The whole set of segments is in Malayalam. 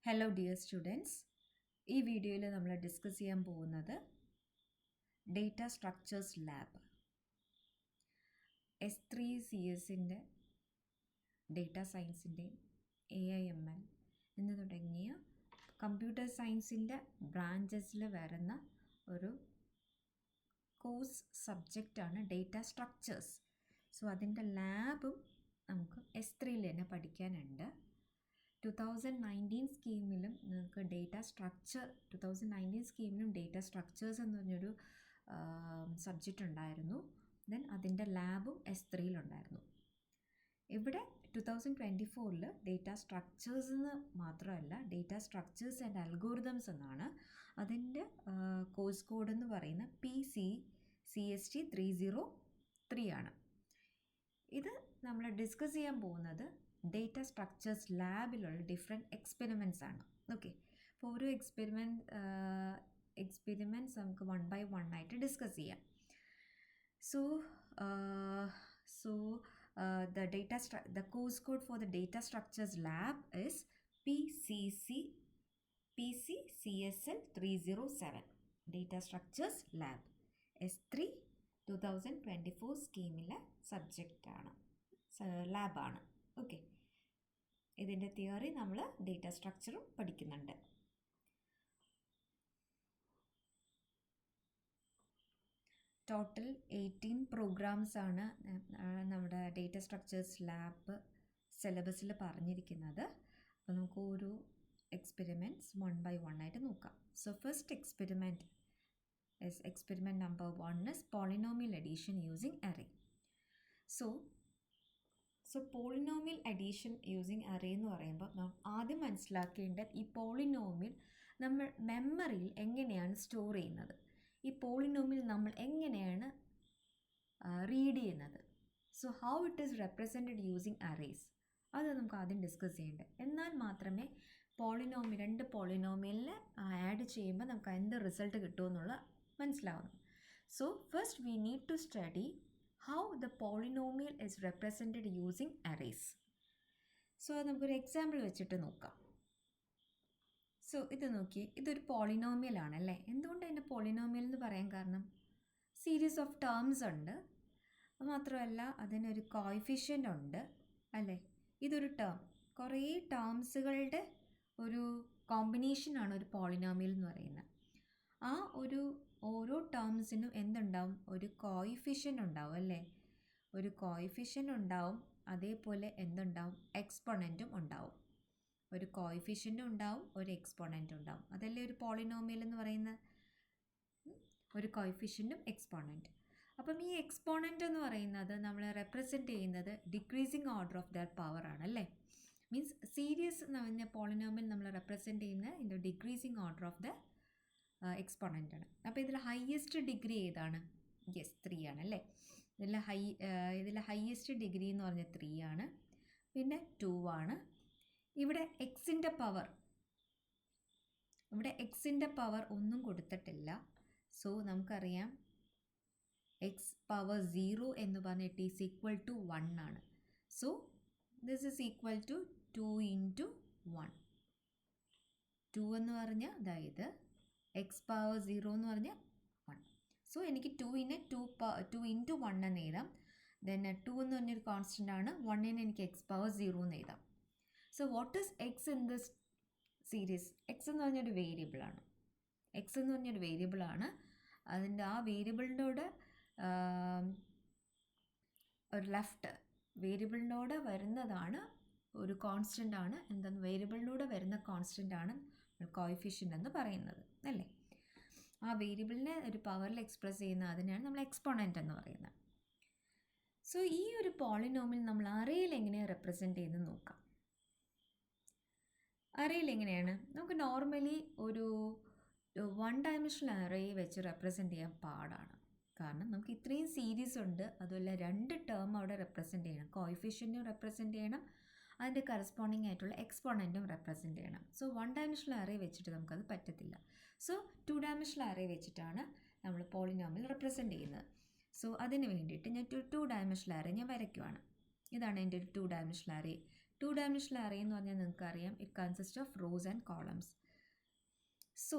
ഹലോ ഡിയർ സ്റ്റുഡൻസ്, ഈ വീഡിയോയിൽ നമ്മൾ ഡിസ്കസ് ചെയ്യാൻ പോകുന്നത് data structures lab S3CS data സയൻസിൻ്റെയും AIML എന്ന് തുടങ്ങിയ കമ്പ്യൂട്ടർ സയൻസിൻ്റെ ബ്രാഞ്ചസിൽ വരുന്ന ഒരു കോഴ്സ് സബ്ജക്റ്റാണ് ഡേറ്റ സ്ട്രക്ചേഴ്സ്. സോ അതിൻ്റെ ലാബും നമുക്ക് S3 തന്നെ പഠിക്കാനുണ്ട്. 2019 സ്കീമിലും നിങ്ങൾക്ക് ഡേറ്റ സ്ട്രക്ചർ 2019 സ്കീമിലും ഡേറ്റ സ്ട്രക്ചേഴ്സ് എന്ന് പറഞ്ഞൊരു സബ്ജക്റ്റ് ഉണ്ടായിരുന്നു. ദെൻ അതിൻ്റെ ലാബും S3-ലുണ്ടായിരുന്നു. ഇവിടെ 2024 ഡേറ്റ സ്ട്രക്ചേഴ്സ് എന്ന് മാത്രമല്ല, ഡേറ്റ സ്ട്രക്ചേഴ്സ് ആൻഡ് അൽഗോരിതംസ് എന്നാണ്. അതിൻ്റെ കോഴ്സ് കോഡ് എന്ന് പറയുന്ന PCCST 303 ആണ്. ഇത് നമ്മൾ ഡിസ്കസ് ചെയ്യാൻ പോകുന്നത് ഡേറ്റ സ്ട്രക്ചേഴ്സ് ലാബിലുള്ള ഡിഫറെൻറ്റ് എക്സ്പെരിമെൻറ്റ്സ് ആണ്. ഓക്കെ, അപ്പോൾ ഓരോ എക്സ്പെരിമെൻറ്റ്സ് നമുക്ക് 1 by 1 ആയിട്ട് ഡിസ്കസ് ചെയ്യാം. The course code for the data structures lab is PCCSL 307 Data Structures Lab S3 2024 സ്കീമിലെ സബ്ജക്റ്റാണ്, ലാബാണ്. ഓക്കെ, ഇതിൻ്റെ തിയറി നമ്മൾ ഡേറ്റ സ്ട്രക്ചറും പഠിക്കുന്നുണ്ട്. ടോട്ടൽ 18 പ്രോഗ്രാംസ് ആണ് നമ്മുടെ ഡേറ്റ സ്ട്രക്ചേഴ്സ് ലാബ് സിലബസിൽ പറഞ്ഞിരിക്കുന്നത്. അപ്പോൾ നമുക്ക് ഓരോ എക്സ്പെരിമെൻറ്റ്സ് 1 by 1 ആയിട്ട് നോക്കാം. So first experiment number 1 is polynomial addition using array. So polynomial addition using array എന്ന് പറയുമ്പോൾ നാം ആദ്യം മനസ്സിലാക്കേണ്ടത് ഈ പോളിനോമിയൽ നമ്മൾ മെമ്മറിയിൽ എങ്ങനെയാണ് സ്റ്റോർ ചെയ്യുന്നത്, ഈ പോളിനോമിയൽ നമ്മൾ എങ്ങനെയാണ് റീഡ് ചെയ്യുന്നത്. So how it is represented using arrays, അത് നമുക്ക് ആദ്യം ഡിസ്കസ് ചെയ്യേണ്ടത്. എന്നാൽ മാത്രമേ രണ്ട് പോളിനോമിയലിനെ ആഡ് ചെയ്യുമ്പോൾ നമുക്ക് എന്ത് റിസൾട്ട് കിട്ടുമെന്നുള്ള മനസ്സിലാവുന്നു. So first we need to study how the polynomial is represented using arrays. സോ നമുക്കൊരു എക്സാമ്പിൾ വെച്ചിട്ട് നോക്കാം. സോ ഇത് നോക്കി, ഇതൊരു പോളിനോമിയൽ ആണല്ലേ. എന്തുകൊണ്ട് അതിൻ്റെ പോളിനോമിയൽ എന്ന് പറയാൻ കാരണം, സീരീസ് ഓഫ് ടേംസ് ഉണ്ട്, മാത്രമല്ല അതിനൊരു കോഎഫിഷ്യൻ്റ് ഉണ്ട് അല്ലേ. ഇതൊരു ടേം, കുറേ ടേംസുകളുടെ ഒരു കോമ്പിനേഷനാണ് ഒരു പോളിനോമിയൽ എന്ന് പറയുന്നത്. ആ ഓരോ ടേംസിനും എന്തുണ്ടാവും, ഒരു കോഎഫിഷ്യൻ്റ് ഉണ്ടാവും അല്ലേ. ഒരു കോഎഫിഷ്യൻ്റ് ഉണ്ടാവും, അതേപോലെ എന്തുണ്ടാവും, എക്സ്പോണൻറ്റും ഉണ്ടാവും. ഒരു കോഎഫിഷ്യൻ്റും ഉണ്ടാവും, ഒരു എക്സ്പോണൻറ്റും ഉണ്ടാവും. അതല്ലേ ഒരു പോളിനോമിയൽ എന്ന് പറയുന്നത്, ഒരു കോഎഫിഷ്യൻ്റും എക്സ്പോണൻറ്റ്. അപ്പം ഈ എക്സ്പോണൻറ്റ് എന്ന് പറയുന്നത് നമ്മൾ റെപ്രസെൻറ്റ് ചെയ്യുന്നത് decreasing order of there power ആണല്ലേ. മീൻസ് സീരീസ് എന്ന് പറഞ്ഞ പോളിനോമിയൽ നമ്മൾ റെപ്രസെൻറ്റ് ചെയ്യുന്ന ഇതിൻ്റെ decreasing order of the exponent ആണ്. അപ്പോൾ ഇതിൽ ഹയസ്റ്റ് ഡിഗ്രി ഏതാണ്? യെസ്, 3 ആണല്ലേ. ഇതിൽ ഹയസ്റ്റ് ഡിഗ്രി എന്ന് പറഞ്ഞാൽ 3 ആണ്. പിന്നെ 2 ആണ്. ഇവിടെ എക്സിൻ്റെ പവർ ഒന്നും കൊടുത്തിട്ടില്ല. സോ നമുക്കറിയാം എക്സ് പവർ 0 എന്ന് പറഞ്ഞിട്ട് ഈസ് ഈക്വൽ ടു 1 ആണ്. So this is equal to 2 into 1. 2 എന്ന് പറഞ്ഞാൽ അതായത് എക്സ് പവർ 0 എന്ന് പറഞ്ഞാൽ 1. സോ എനിക്ക് 2 into 1 എന്ന് എഴുതാം. ദെൻ 2 എന്ന് പറഞ്ഞൊരു കോൺസ്റ്റൻ്റ് ആണ്, 1 എനിക്ക് എക്സ് പവർ 0 എന്ന് എഴുതാം. So what is X in this series? X എന്ന് പറഞ്ഞൊരു വേരിയബിളാണ്. അതിൻ്റെ ആ വേരിയബിളിൻ്റെ കൂടെ ഒരു വേരിയബിളിനോട് വരുന്നതാണ് ഒരു കോൺസ്റ്റൻ്റ് ആണ്. എന്താണ് വേരിയബിളിലൂടെ വരുന്ന കോൺസ്റ്റൻ്റ് ആണ് കോഎഫിഷ്യൻ്റ് എന്ന് പറയുന്നത് അല്ലേ. ആ വേരിയബിളിനെ ഒരു പവറിൽ എക്സ്പ്രസ് ചെയ്യുന്ന അതിനാണ് നമ്മൾ എക്സ്പോണൻ്റ് എന്ന് പറയുന്നത്. സോ ഈ ഒരു പോളിനോമിയൽ നമ്മൾ അറേയിൽ എങ്ങനെയാണ് റെപ്രസെൻറ്റ് ചെയ്യുന്നത് നോക്കാം. അറേയിൽ എങ്ങനെയാണ്, നമുക്ക് നോർമലി ഒരു 1 dimensional അറേ വെച്ച് റെപ്രസെൻറ്റ് ചെയ്യാൻ പാടാണ്. കാരണം നമുക്ക് ഇത്രയും സീരീസ് ഉണ്ട്, അതുപോലെ 2 ടേം അവിടെ റെപ്രസെൻറ്റ് ചെയ്യണം, കോഎഫിഷ്യൻറ്റും റെപ്രസെൻറ്റ് ചെയ്യണം, അതിൻ്റെ കറസ്പോണ്ടിങ് ആയിട്ടുള്ള എക്സ്പോണൻറ്റും റെപ്രസെൻറ്റ് ചെയ്യണം. സോ 1 dimensional അറേ വെച്ചിട്ട് നമുക്കത് പറ്റത്തില്ല. സോ 2 dimensional അറേ വെച്ചിട്ടാണ് നമ്മൾ പോളിനോമിയൽ റെപ്രസെൻറ്റ് ചെയ്യുന്നത്. സോ അതിന് വേണ്ടിയിട്ട് ഞാൻ 2 dimensional അറേ ഞാൻ വരയ്ക്കുവാണ്. ഇതാണ് എൻ്റെ ഒരു 2 dimensional array. Two dimensional array എന്ന് പറഞ്ഞാൽ നിങ്ങൾക്കറിയാം it consist of rows and columns. So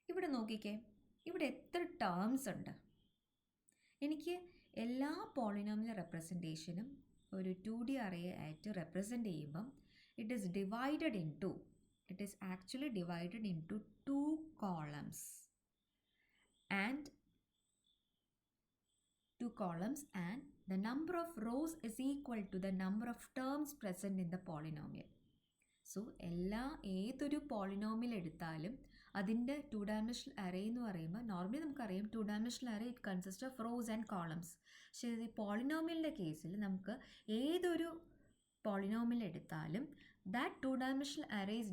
ഇവിടെ നോക്കിക്കേ, ഇവിടെ എത്ര ടേംസ് ഉണ്ട്. എനിക്ക് എല്ലാ പോളിനോമിയൽ റെപ്രസെൻറ്റേഷനും ഒരു 2D അറേ ആയിട്ട് റെപ്രസെൻറ്റ് ചെയ്യുമ്പം it is divided into, it is actually divided into 2 columns and the number of rows is equal to the number of terms present in the polynomial. So ഏതൊരു പോളിനോമിയൽ എടുത്താലും അതിൻ്റെ 2 ഡയമെൻഷണൽ അറേ എന്ന് പറയുമ്പോൾ നോർമലി നമുക്കറിയാം 2 dimensional array it consist of rows and columns. പക്ഷേ ഈ പോളിനോമിയലിൻ്റെ കേസിൽ നമുക്ക് ഏതൊരു പോളിനോമിയൽ എടുത്താലും that 2-dimensional array is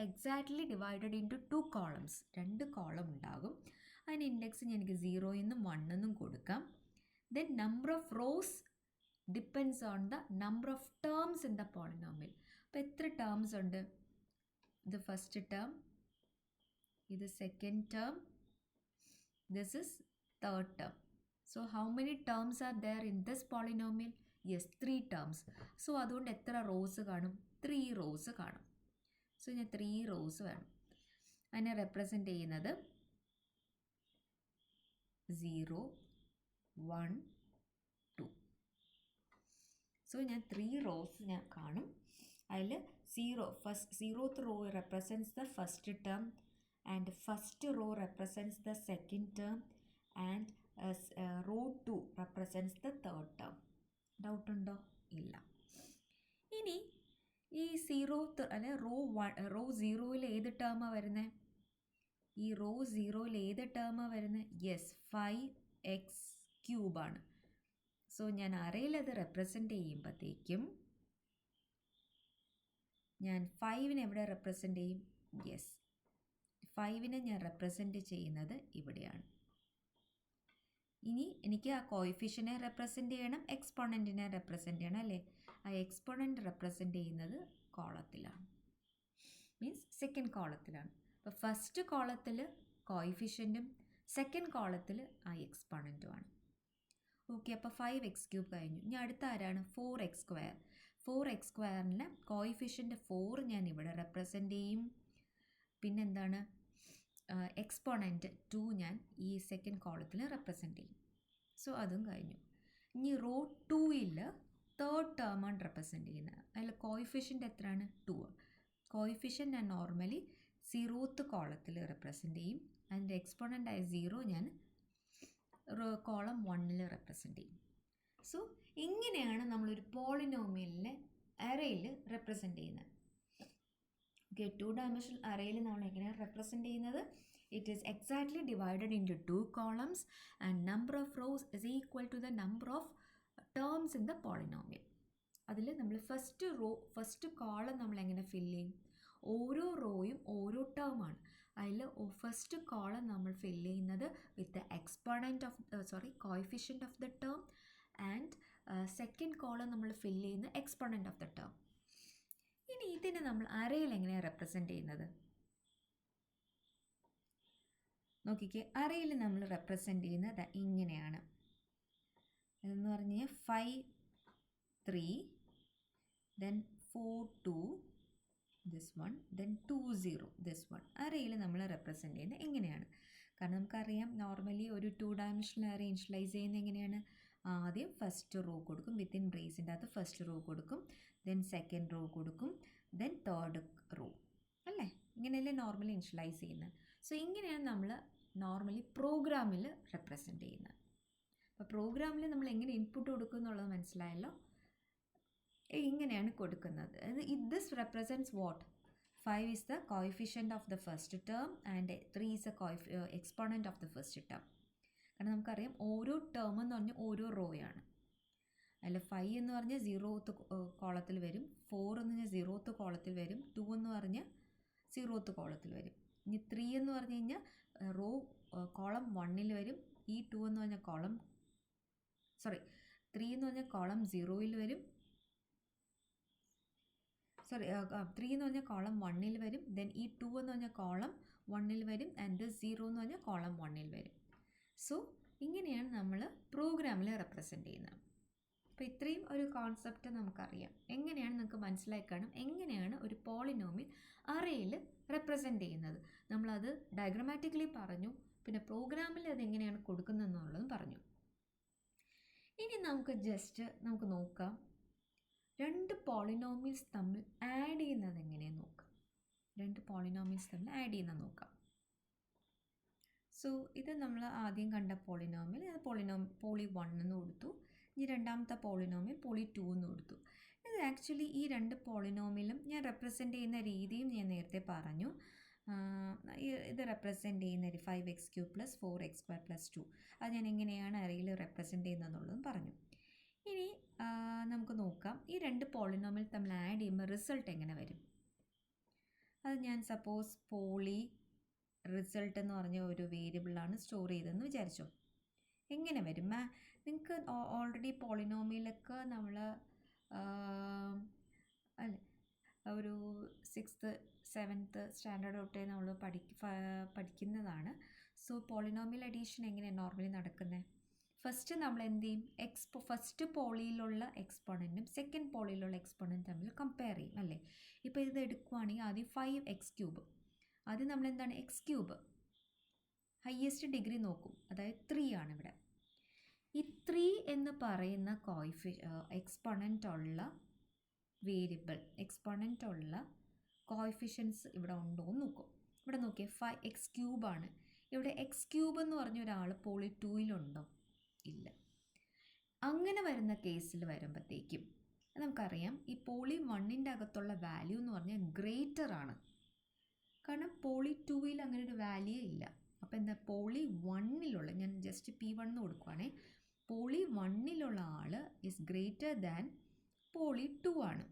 exactly divided into 2 columns. 2 column ഉണ്ടാകും. അതിന് ഇൻഡെക്സ് എനിക്ക് 0 എന്നും 1 എന്നും കൊടുക്കാം. Then number of rows depends on the number of terms in the polynomial. അപ്പോൾ എത്ര ടേംസ് ഉണ്ട്? ഇത് ഫസ്റ്റ് ടേം, ഇത് second term, this is third term. So how many terms are there in this polynomial? Yes, 3 terms. So അതുകൊണ്ട് എത്ര റോസ് കാണും? 3 റോസ് കാണും. സോ ഞാൻ 3 റോസ് വേണം. അതിനെ റെപ്രസെൻ്റ് ചെയ്യുന്നത് 0, 1, 2. സോ ഞാൻ 3 റോസ് ഞാൻ കാണും. അതിൽ 0th row represents the first term and first row represents the second term and row 2 represents the third term. Doubt ഉണ്ടോ? ഇല്ല. ഇനി ഈ 0th അല്ലെ റോ 0യിൽ ഏത് ടേമാണ് വരുന്നത്? ഈ റോ 0യിൽ ഏത് ടേമാണ് വരുന്നത്? യെസ്, 5x³ ആണ്. സോ ഞാൻ അറേയിൽ അത് റെപ്രസെൻ്റ് ചെയ്യുമ്പോഴത്തേക്കും ഞാൻ 5നെ എവിടെ റെപ്രസെൻ്റ് ചെയ്യും? യെസ്, 5നെ ഞാൻ റെപ്രസെൻ്റ് ചെയ്യുന്നത് ഇവിടെയാണ്. ഇനി എനിക്ക് ആ കോയിഫിഷ്യനെ റെപ്രസെൻ്റ് ചെയ്യണം, എക്സ്പോണൻറ്റിനെ റെപ്രസെൻ്റ് ചെയ്യണം അല്ലേ? ആ എക്സ്പോണൻറ്റ് റെപ്രസെൻ്റ് ചെയ്യുന്നത് കോളത്തിലാണ്, മീൻസ് സെക്കൻഡ് കോളത്തിലാണ്. അപ്പോൾ ഫസ്റ്റ് കോളത്തിൽ കോയിഫിഷ്യൻറ്റും സെക്കൻഡ് കോളത്തിൽ ആ എക്സ്പോണൻറ്റുമാണ്. ഓക്കെ, അപ്പോൾ 5x³ കഴിഞ്ഞു. ഇനി അടുത്ത ആരാണ്? 4x². 4x²നെ കോയിഫിഷ്യൻ്റ് 4 ഞാൻ ഇവിടെ റെപ്രസെൻ്റ് ചെയ്യും. പിന്നെന്താണ്? എക്സ്പോണൻറ്റ് 2 ഞാൻ ഈ സെക്കൻഡ് കോളത്തിൽ റെപ്രസെൻ്റ് ചെയ്യും. സോ അതും കഴിഞ്ഞു. ഇനി റോ 2യിൽ തേർഡ് ടേമാണ് റെപ്രസെൻ്റ് ചെയ്യുന്നത്. അതിൽ കോയിഫിഷ്യൻ്റ് എത്രയാണ്? 2. കോയിഫിഷ്യൻ്റ് ഞാൻ നോർമലി 0th കോളത്തിൽ റെപ്രസെൻ്റ് ചെയ്യും. അതിൻ്റെ എക്സ്പോണൻ്റായ 0 ഞാൻ കോളം 1ൽ റെപ്രസെൻ്റ് ചെയ്യും. സോ ഇങ്ങനെയാണ് നമ്മളൊരു പോളിനോമിയലിനെ അറേയിൽ റെപ്രസെൻ്റ് ചെയ്യുന്നത്. ഓക്കെ, 2 ഡയമെൻഷണൽ അറേയിൽ നമ്മൾ എങ്ങനെയാണ് റെപ്രസെൻ്റ് ചെയ്യുന്നത്? It is exactly divided into 2 columns and number of rows is equal to the number of terms in the polynomial. അതിൽ നമ്മൾ ഫസ്റ്റ് കോളം നമ്മൾ എങ്ങനെ ഫില്ല് ചെയ്യും? ഓരോ റോയും ഓരോ ടേമാണ്. അതിൽ ഫസ്റ്റ് കോളം നമ്മൾ ഫില്ല് ചെയ്യുന്നത് with coefficient of the term and second column നമ്മൾ ഫില്ല് ചെയ്യുന്ന എക്സ്പോണൻറ്റ് ഓഫ് ദ ടേം. ഇനി ഇതിനെ നമ്മൾ അറേയിൽ എങ്ങനെയാണ് റെപ്രസെൻ്റ് ചെയ്യുന്നത്? നോക്കിക്കേ, അറേയിൽ നമ്മൾ റെപ്രസെൻ്റ് ചെയ്യുന്നത് ഇങ്ങനെയാണ്. എന്ന് പറഞ്ഞു കഴിഞ്ഞാൽ 5, 3, then 4, 2, this one, then 2, 0, this one. അറേയിൽ നമ്മൾ റെപ്രസെൻ്റ് ചെയ്യുന്നത് എങ്ങനെയാണ്? കാരണം നമുക്കറിയാം നോർമലി ഒരു 2 ഡയമെൻഷണൽ അറേ ഇനിഷ്യലൈസ് ചെയ്യുന്നത് എങ്ങനെയാണ്? ആദ്യം ഫസ്റ്റ് റോ കൊടുക്കും, വിത്തിൻ ബ്രേസിൻ്റെ അകത്ത് ഫസ്റ്റ് റോ കൊടുക്കും, ദെൻ സെക്കൻഡ് റോ കൊടുക്കും, ദെൻ തേർഡ് റോ അല്ലേ? ഇങ്ങനെയല്ലേ നോർമലി ഇനിഷ്യലൈസ് ചെയ്യുന്നത്. സോ ഇങ്ങനെയാണ് നമ്മൾ നോർമലി പ്രോഗ്രാമിൽ റെപ്രസെൻ്റ് ചെയ്യുന്നത്. അപ്പോൾ പ്രോഗ്രാമിൽ നമ്മൾ എങ്ങനെ ഇൻപുട്ട് കൊടുക്കും എന്നുള്ളത് മനസ്സിലായല്ലോ. ഇങ്ങനെയാണ് കൊടുക്കുന്നത്. This represents what? 5 is the coefficient of the first term and 3 is the exponent of the first term. കാരണം നമുക്കറിയാം ഓരോ ടേം എന്ന് പറഞ്ഞാൽ ഓരോ റോയാണ്. അതിൽ 5 എന്ന് പറഞ്ഞാൽ 0th കോളത്തിൽ വരും, 4 എന്ന് പറഞ്ഞാൽ 0th കോളത്തിൽ വരും, 2 എന്ന് പറഞ്ഞാൽ 0th കോളത്തിൽ വരും. ഇനി 3 എന്ന് പറഞ്ഞു കഴിഞ്ഞാൽ കോളം 1ൽ വരും. ഈ 2 എന്ന് പറഞ്ഞാൽ 3 എന്ന് പറഞ്ഞാൽ കോളം 0യിൽ വരും. 3 എന്ന് പറഞ്ഞാൽ കോളം 1ൽ വരും. ദെൻ ഈ 2 എന്ന് പറഞ്ഞാൽ കോളം 1ൽ വരും ആൻഡ് 0 എന്ന് പറഞ്ഞാൽ കോളം 1ൽ വരും. സോ ഇങ്ങനെയാണ് നമ്മൾ പ്രോഗ്രാമിൽ റെപ്രസെൻ്റ് ചെയ്യുന്നത്. അപ്പോൾ ഇത്രയും ഒരു കോൺസെപ്റ്റ് നമുക്കറിയാം. എങ്ങനെയാണ് നിങ്ങൾക്ക് മനസ്സിലായി കാണും എങ്ങനെയാണ് ഒരു പോളിനോമിയൽ അറേയിൽ റെപ്രസെൻ്റ് ചെയ്യുന്നത്. നമ്മളത് ഡയഗ്രമാറ്റിക്കലി പറഞ്ഞു, പിന്നെ പ്രോഗ്രാമിൽ അത് എങ്ങനെയാണ് കൊടുക്കുന്നതെന്നുള്ളതും പറഞ്ഞു. ഇനി നമുക്ക് നോക്കാം രണ്ട് പോളിനോമിയൽസ് തമ്മിൽ ആഡ് ചെയ്യുന്നത് എങ്ങനെയെന്ന് നോക്കാം. സോ ഇത് നമ്മൾ ആദ്യം കണ്ട പോളിനോമിയൽ പോളി 1 എന്ന് കൊടുത്തു. ഇനി രണ്ടാമത്തെ പോളിനോമിയൽ പോളി 2 എന്ന് കൊടുത്തു. ഇത് ആക്ച്വലി ഈ രണ്ട് പോളിനോമിയലും ഞാൻ റെപ്രസെൻ്റ് ചെയ്യുന്ന രീതിയും ഞാൻ നേരത്തെ പറഞ്ഞു. ഇത് റെപ്രസെൻ്റ് ചെയ്യുന്ന 5x³ + 4x² + 2 അത് ഞാൻ എങ്ങനെയാണ് അറേയിൽ റെപ്രസെൻ്റ് ചെയ്യുന്നതെന്നുള്ളതും പറഞ്ഞു. ഇനി നമുക്ക് നോക്കാം ഈ രണ്ട് പോളിനോമിയൽ തമ്മിൽ ആഡ് ചെയ്യുമ്പോൾ റിസൾട്ട് എങ്ങനെ വരും. അത് ഞാൻ സപ്പോസ് പോളി റിസൾട്ട് എന്ന് പറഞ്ഞ ഒരു വേരിയബിളാണ് സ്റ്റോർ ചെയ്തതെന്ന് വിചാരിച്ചോ. എങ്ങനെ വരും? നിങ്ങൾക്ക് ഓൾറെഡി പോളിനോമിയലൊക്കെ നമ്മൾ അല്ലേ ഒരു 6th 7th സ്റ്റാൻഡേർഡ് തൊട്ടേ നമ്മൾ പഠിക്കുന്നതാണ്. സോ പോളിനോമിയൽ അഡീഷൻ എങ്ങനെയാണ് നോർമലി നടക്കുന്നത്? ഫസ്റ്റ് നമ്മൾ എന്ത് ചെയ്യും? ഫസ്റ്റ് പോളിയിലുള്ള എക്സ്പോണൻറ്റും സെക്കൻഡ് പോളിയിലുള്ള എക്സ്പോണൻറ്റും തമ്മിൽ കമ്പയർ ചെയ്യും അല്ലേ. ഇപ്പോൾ ഇത് എടുക്കുവാണെങ്കിൽ ആദ്യം 5x³ ആദ്യം നമ്മൾ എന്താണ് x³ ഹയസ്റ്റ് ഡിഗ്രി നോക്കും, അതായത് 3 ആണ് ഇവിടെ. ഈ 3 എന്ന് പറയുന്ന എക്സ്പോണൻ്റ് ഉള്ള വേരിയബിൾ കോഎഫിഷ്യൻസ് ഇവിടെ ഉണ്ടോ എന്ന് നോക്കും. ഇവിടെ നോക്കിയേ 5x³ ആണ്. ഇവിടെ x³ എന്ന് പറഞ്ഞ ഒരാൾ പോളി 2-ലുണ്ടോ? ഇല്ല. അങ്ങനെ വരുന്ന കേസിൽ വരുമ്പോഴത്തേക്കും നമുക്കറിയാം ഈ പോളി 1-ൻ്റെ അകത്തുള്ള വാല്യൂ എന്ന് പറഞ്ഞാൽ ഗ്രേറ്റർ ആണ്. കാരണം പോളി 2-ൽ അങ്ങനെ ഒരു വാല്യൂ ഇല്ല. അപ്പോൾ എന്താ പോളി 1-ലുള്ള, ഞാൻ ജസ്റ്റ് P1 എന്ന് കൊടുക്കുവാണേ, പോളി 1-ലുള്ള ആൾ ഈസ് ഗ്രേറ്റർ ദാൻ പോളി 2 ആണ്.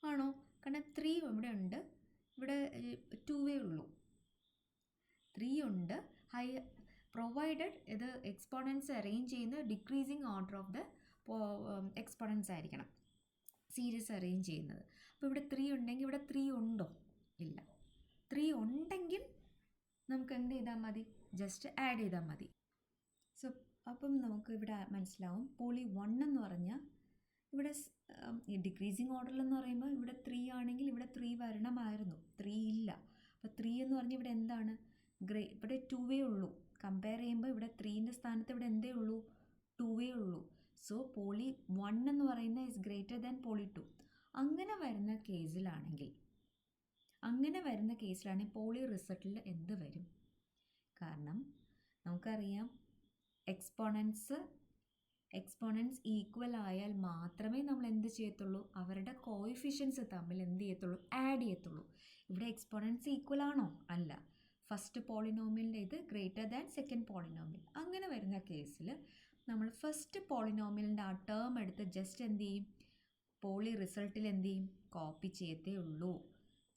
ആണോ? കാരണം 3 ഇവിടെ ഉണ്ട്, ഇവിടെ 2 ഉള്ളൂ. 3 ഉണ്ട്. പ്രൊവൈഡഡ് ഇത് എക്സ്പോണൻസ് അറേഞ്ച് ചെയ്യുന്ന decreasing order of the exponents ആയിരിക്കണം സീരീസ് അറേഞ്ച് ചെയ്യുന്നത്. അപ്പോൾ ഇവിടെ 3 ഉണ്ടെങ്കിൽ ഇവിടെ 3 ഉണ്ടോ? ഇല്ല. 3 ഉണ്ടെങ്കിൽ നമുക്ക് എന്ത് ചെയ്താൽ മതി? ജസ്റ്റ് ആഡ് ചെയ്താൽ മതി. സോ അപ്പം നമുക്ക് ഇവിടെ മനസ്സിലാവും പോളി 1 എന്ന് പറഞ്ഞാൽ ഇവിടെ ഡിക്രീസിങ് ഓർഡറിൽ എന്ന് പറയുമ്പോൾ ഇവിടെ 3 ആണെങ്കിൽ ഇവിടെ 3 വരണമായിരുന്നു. 3 ഇല്ല. അപ്പോൾ 3 എന്ന് പറഞ്ഞാൽ ഇവിടെ എന്താണ്? ഇവിടെ 2 ഉള്ളൂ. കമ്പയർ ചെയ്യുമ്പോൾ ഇവിടെ 3-ൻ്റെ സ്ഥാനത്ത് ഇവിടെ എന്തേ ഉള്ളൂ? 2 ഉള്ളൂ. സോ പോളി 1 എന്ന് പറയുന്നത് ഈസ് ഗ്രേറ്റർ ദാൻ പോളി 2. അങ്ങനെ വരുന്ന കേസിലാണെങ്കിൽ പോളി റിസൾട്ടിൽ എന്ത് വരും? കാരണം നമുക്കറിയാം എക്സ്പോണൻസ് ഈക്വൽ ആയാൽ മാത്രമേ നമ്മൾ എന്ത് ചെയ്യത്തുള്ളൂ? അവരുടെ കോഎഫിഷ്യൻസ് തമ്മിൽ എന്ത് ചെയ്യത്തുള്ളൂ? ആഡ് ചെയ്യത്തുള്ളൂ. ഇവിടെ എക്സ്പോണൻസ് ഈക്വൽ ആണോ? അല്ല. ഫസ്റ്റ് പോളിനോമിയലിൻ്റെ ഇത് ഗ്രേറ്റർ ദാൻ സെക്കൻഡ് പോളിനോമിയൽ. അങ്ങനെ വരുന്ന കേസിൽ നമ്മൾ ഫസ്റ്റ് പോളിനോമിയലിൻ്റെ ആ ടേം എടുത്ത് ജസ്റ്റ് എന്ത് ചെയ്യും? പോളി റിസൾട്ടിൽ എന്ത് ചെയ്യും? കോപ്പി ചെയ്യത്തേ ഉള്ളൂ.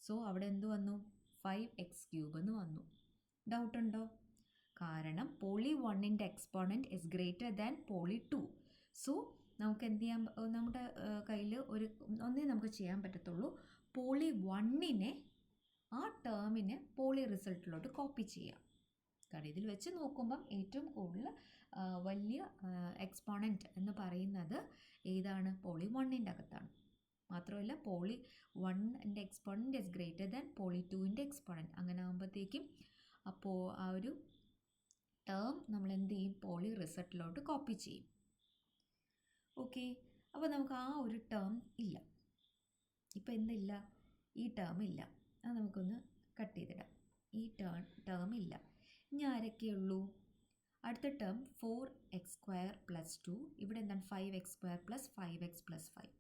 സോ അവിടെ എന്ത് വന്നു? 5x³ എന്ന് വന്നു. ഡൗട്ട് ഉണ്ടോ? കാരണം പോളി 1-ൻ്റെ exponent is greater than poly 2. So നമുക്ക് എന്ത് ചെയ്യാൻ, നമ്മുടെ കയ്യിൽ ഒന്നേ നമുക്ക് ചെയ്യാൻ പറ്റത്തുള്ളൂ, പോളി 1-നെ ആ ടേമിനെ പോളി റിസൾട്ടിലോട്ട് കോപ്പി ചെയ്യാം. കാരണം ഇതിൽ വെച്ച് നോക്കുമ്പം ഏറ്റവും കൂടുതൽ വലിയ എക്സ്പോണൻറ്റ് എന്ന് പറയുന്നത് ഏതാണ്? പോളി 1-ൻ്റെ അകത്താണ്. മാത്രമല്ല പോളി 1-ൻ്റെ exponent is greater than poly 2-ൻ്റെ എക്സ്പോണൻറ്റ്. അങ്ങനെ ആകുമ്പോഴത്തേക്കും അപ്പോൾ ആ ഒരു ടേം നമ്മൾ എന്ത് ചെയ്യും? പോളി റിസൾട്ടിലോട്ട് കോപ്പി ചെയ്യും. ഓക്കെ. അപ്പോൾ നമുക്ക് ആ ഒരു ടേം ഇല്ല. ഇപ്പോൾ എന്തില്ല? ഈ ടേം ഇല്ല. അത് നമുക്കൊന്ന് കട്ട് ചെയ്തിടാം. ഈ ടേം ഇല്ല. ഇനി ആരൊക്കെയുള്ളൂ? അടുത്ത ടേം 4x² + 2. ഇവിടെ എന്താണ്? 5x² + 5x + 5.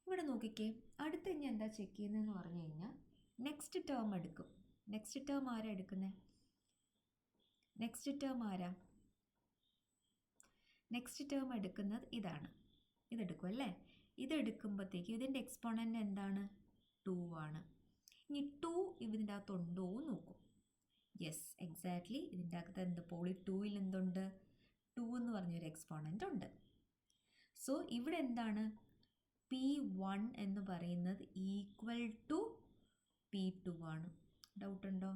ഇവിടെ നോക്കിക്കേ. അടുത്ത് ഇനി എന്താ ചെക്ക് ചെയ്യുന്നതെന്ന് പറഞ്ഞു കഴിഞ്ഞാൽ നെക്സ്റ്റ് ടേം എടുക്കും. നെക്സ്റ്റ് ടേം ആരാ എടുക്കുന്നത്? നെക്സ്റ്റ് ടേം എടുക്കുന്നത് ഇതാണ്. ഇതെടുക്കും അല്ലേ? ഇതെടുക്കുമ്പോഴത്തേക്ക് ഇതിൻ്റെ എക്സ്പോണൻ്റ് എന്താണ്? 2 ആണ്. ഇനി 2 ഇതിൻ്റെ അകത്തുണ്ടോ എന്ന് നോക്കും. Yes, exactly. ഇതിൻ്റെ അകത്ത് എന്ത്? പോളി 2-ൽ എന്തുണ്ട്? 2 എന്ന് പറഞ്ഞൊരു എക്സ്പോണൻ്റ് ഉണ്ട്. സോ ഇവിടെ എന്താണ്? P1 എന്ന് പറയുന്നത് ഈക്വൽ ടു P2 ആണ്. ഡൗട്ട് ഉണ്ടോ?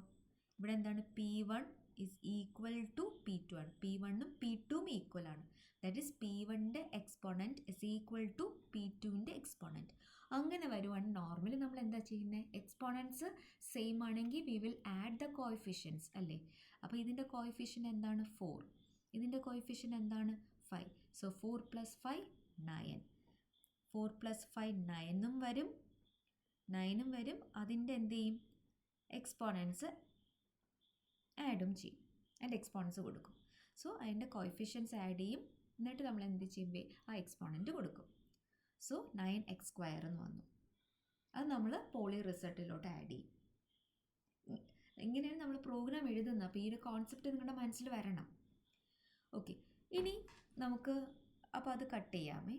ഇവിടെ എന്താണ്? P1 is equal to P2 ആണ്. P1ഉം P2ഉം ഈക്വൽ ആണ്. ദാറ്റ് ഈസ് P1ൻ്റെ എക്സ്പോണൻറ്റ് ഇസ് ഈക്വൽ ടു P2ൻ്റെ എക്സ്പോണൻറ്റ്. അങ്ങനെ വരുവാണ് നോർമലി നമ്മൾ എന്താ ചെയ്യുന്നത്? എക്സ്പോണൻസ് സെയിം ആണെങ്കിൽ we will add the coefficients അല്ലേ. അപ്പോൾ ഇതിൻ്റെ കോഎഫിഷ്യൻ്റ് എന്താണ്? 4. ഇതിൻ്റെ കോഎഫിഷ്യൻ്റ് എന്താണ്? 5. സോ 4 + 5 9. 4 + 5 9ഉം വരും, 9ഉം വരും. അതിൻ്റെ എന്ത് ചെയ്യും? എക്സ്പോണൻസ് ആഡും ചെയ്യും, അതിൻ്റെ എക്സ്പോണൻസ് കൊടുക്കും. സോ അതിൻ്റെ കോഎഫിഷ്യൻസ് ആഡ് ചെയ്യും, എന്നിട്ട് നമ്മൾ എന്ത് ചെയ്യും? ആ എക്സ്പോണൻറ്റ് കൊടുക്കും. സോ 9x² എന്ന് വന്നു. അത് നമ്മൾ പോളി റിസൾട്ടിലോട്ട് ആഡ് ചെയ്യും. ഇങ്ങനെയാണ് നമ്മൾ പ്രോഗ്രാം എഴുതുന്നത്. അപ്പോൾ ഈ ഒരു കോൺസെപ്റ്റ് നിങ്ങളുടെ മനസ്സിൽ വരണം. ഓക്കെ, ഇനി നമുക്ക് അപ്പോൾ അത് കട്ട് ചെയ്യാമേ.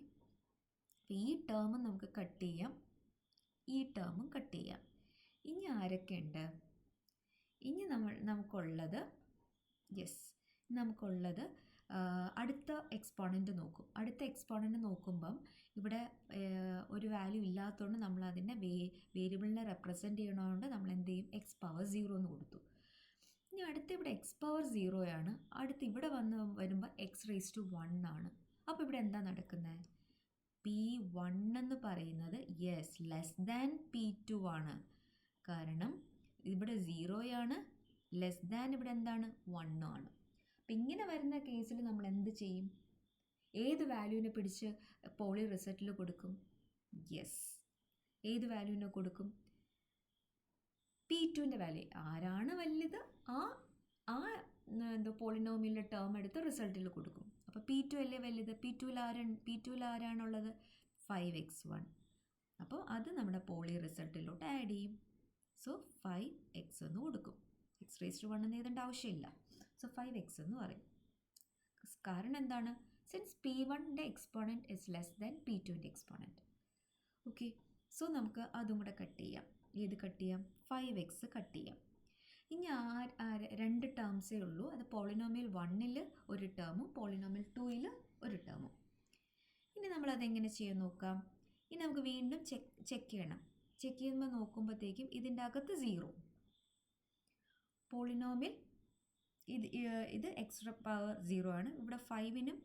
അപ്പോൾ ഈ ടേമും നമുക്ക് കട്ട് ചെയ്യാം, ഈ ടേമും കട്ട് ചെയ്യാം. ഇനി ആരൊക്കെ ഉണ്ട്? ഇനി നമുക്കുള്ളത് നമുക്കുള്ളത് അടുത്ത എക്സ്പോണൻറ്റ് നോക്കും. അടുത്ത എക്സ്പോണൻറ്റ് നോക്കുമ്പം ഇവിടെ ഒരു വാല്യൂ ഇല്ലാത്തതുകൊണ്ട് നമ്മൾ അതിനെ വേരിയബിളിനെ റെപ്രസെൻറ്റ് ചെയ്യണതുകൊണ്ട് നമ്മൾ എന്ത് ചെയ്യും? x⁻0 എന്ന് കൊടുത്തു. ഇനി അടുത്ത് ഇവിടെ x⁻0 ആണ്. അടുത്ത് ഇവിടെ വരുമ്പോൾ x⁻1 ആണ്. അപ്പോൾ ഇവിടെ എന്താ നടക്കുന്നത്? P1 എന്ന് പറയുന്നത് ലെസ് ദാൻ P2 ആണ്. കാരണം ഇവിടെ 0 ആണ്, ലെസ് ദാൻ ഇവിടെ എന്താണ്? 1 ആണ്. അപ്പം ഇങ്ങനെ വരുന്ന കേസിൽ നമ്മൾ എന്ത് ചെയ്യും? ഏത് വാല്യൂവിനെ പിടിച്ച് പോളി റിസൾട്ടിൽ കൊടുക്കും? ഏത് വാല്യൂവിനെ കൊടുക്കും? P2ൻ്റെ വാല്യൂ. ആരാണ് വലുത് ആ എന്തോ പോളിനോമിയലിൻ്റെ ടേം എടുത്ത് റിസൾട്ടിൽ കൊടുക്കും. അപ്പോൾ P2 അല്ലേ വലുത്? P2ൽ ആരാണുള്ളത്? 5x1. അപ്പോൾ അത് നമ്മുടെ പോളി റിസൾട്ടിലോട്ട് ആഡ് ചെയ്യും. സോ 5x എന്ന് കൊടുക്കും. x⁻1 എന്ന് എഴുതേണ്ട ആവശ്യമില്ല. സോ 5x എന്ന് പറയും. കാരണം എന്താണ്? സിൻസ് P1ൻ്റെ എക്സ്പോണൻറ്റ് ഇസ് ലെസ് ദാൻ P2ൻ്റെ എക്സ്പോണൻറ്റ്. ഓക്കെ, സോ നമുക്ക് അതും കൂടെ കട്ട് ചെയ്യാം. ഏത് കട്ട് ചെയ്യാം? 5x കട്ട് ചെയ്യാം. ഇനി രണ്ട് ടേംസേ ഉള്ളൂ. അത് പോളിനോമിയൽ 1ൽ ഒരു ടേമും പോളിനോമിയൽ 2ൽ ഒരു ടേമും. ഇനി നമ്മളതെങ്ങനെ ചെയ്യാൻ നോക്കാം. ഇനി നമുക്ക് വീണ്ടും ചെക്ക് ചെയ്യണം. ചെക്ക് ചെയ്യുമ്പോൾ നോക്കുമ്പോഴത്തേക്കും ഇതിൻ്റെ അകത്ത് 0. പോളിനോമിയൽ ഇത് x⁻0 ആണ്. ഇവിടെ 5നും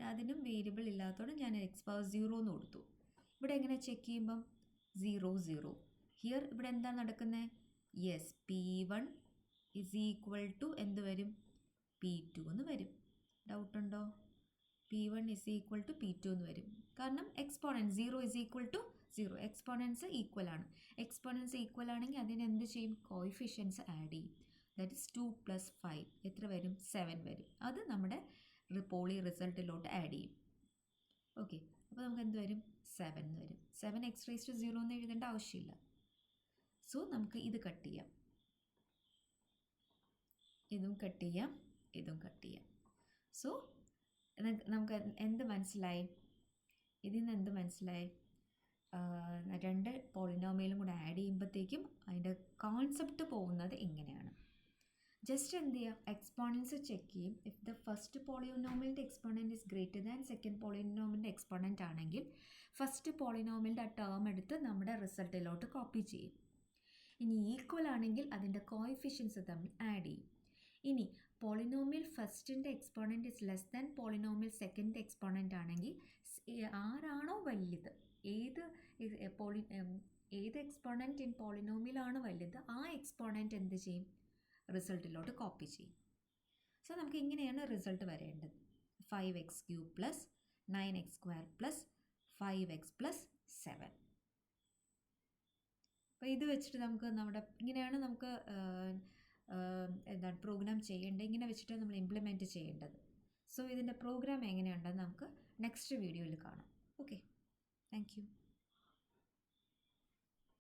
അതിനും വേരിയബിൾ ഇല്ലാത്തതുകൊണ്ട് ഞാൻ x⁻0 എന്ന് കൊടുത്തു. ഇവിടെ എങ്ങനെ ചെക്ക് ചെയ്യുമ്പം 0 0. ഹിയർ ഇവിടെ എന്താ നടക്കുന്നത്? P1 ഇസ് ഈക്വൽ ടു എന്ത് വരും? P2 എന്ന് വരും. ഡൗട്ടുണ്ടോ? P1 is equal to P2 എന്ന് വരും. കാരണം exponent 0 is equal to 0. Exponents equal ആണ്. എക്സ്പോണൻസ് ഈക്വൽ ആണെങ്കിൽ അതിനെന്ത് ചെയ്യും? കോഎഫിഷ്യൻസ് ആഡ് ചെയ്യും. ദാറ്റ് ഇസ് 2 + 5 എത്ര വരും? 7 വരും. അത് നമ്മുടെ പോളി റിസൾട്ടിലോട്ട് ആഡ് ചെയ്യും. ഓക്കെ, അപ്പോൾ നമുക്ക് എന്ത് വരും? 7 എന്ന് വരും. 7 x⁻0 എന്ന് എഴുതേണ്ട ആവശ്യമില്ല. സോ നമുക്ക് ഇത് കട്ട് ചെയ്യാം, ഇതും കട്ട് ചെയ്യാം, ഇതും കട്ട് ചെയ്യാം. സോ നമുക്ക് എന്ത് മനസ്സിലായി? ഇതിൽ നിന്ന് എന്ത് മനസ്സിലായി? രണ്ട് പോളിനോമിയലും കൂടെ ആഡ് ചെയ്യുമ്പോഴത്തേക്കും അതിൻ്റെ കോൺസെപ്റ്റ് പോകുന്നത് ഇങ്ങനെയാണ്. ജസ്റ്റ് എന്ത് ചെയ്യുക? എക്സ്പോണൻസ് ചെക്ക് ചെയ്യും. ഇഫ് ദ ഫസ്റ്റ് പോളിനോമിയലിൻ്റെ exponent is greater than second പോളിനോമിയലിൻ്റെ എക്സ്പോണൻറ്റ് ആണെങ്കിൽ ഫസ്റ്റ് പോളിനോമിയലിൻ്റെ ആ ടേം എടുത്ത് നമ്മുടെ റിസൾട്ടിലോട്ട് കോപ്പി ചെയ്യും. ഇനി ഈക്വൽ ആണെങ്കിൽ അതിൻ്റെ കോഎഫിഷ്യൻസ് തമ്മിൽ ആഡ് ചെയ്യും. ഇനി പോളിനോമിയൽ ഫസ്റ്റിൻ്റെ exponent is less than polynomial second exponent ആണെങ്കിൽ ആരാണോ വലുത്, ഏത് എക്സ്പോണൻറ്റ് ഇൻ പോളിനോമിയലാണ് വലുത്, ആ എക്സ്പോണൻറ്റ് എന്ത് ചെയ്യും? റിസൾട്ടിലോട്ട് കോപ്പി ചെയ്യും. സോ നമുക്ക് ഇങ്ങനെയാണ് റിസൾട്ട് വരേണ്ടത്. 5x³ + 9x² + 5x + 7. അപ്പോൾ ഇത് വെച്ചിട്ട് നമുക്ക് ഇങ്ങനെയാണ് നമുക്ക് എന്താണ് പ്രോഗ്രാം ചെയ്യേണ്ടത്. ഇങ്ങനെ വെച്ചിട്ട് നമ്മൾ ഇംപ്ലിമെൻറ്റ് ചെയ്യേണ്ടത്. സോ ഇതിൻ്റെ പ്രോഗ്രാം എങ്ങനെയുണ്ടെന്ന് നമുക്ക് നെക്സ്റ്റ് വീഡിയോയിൽ കാണാം. Okay, thank you.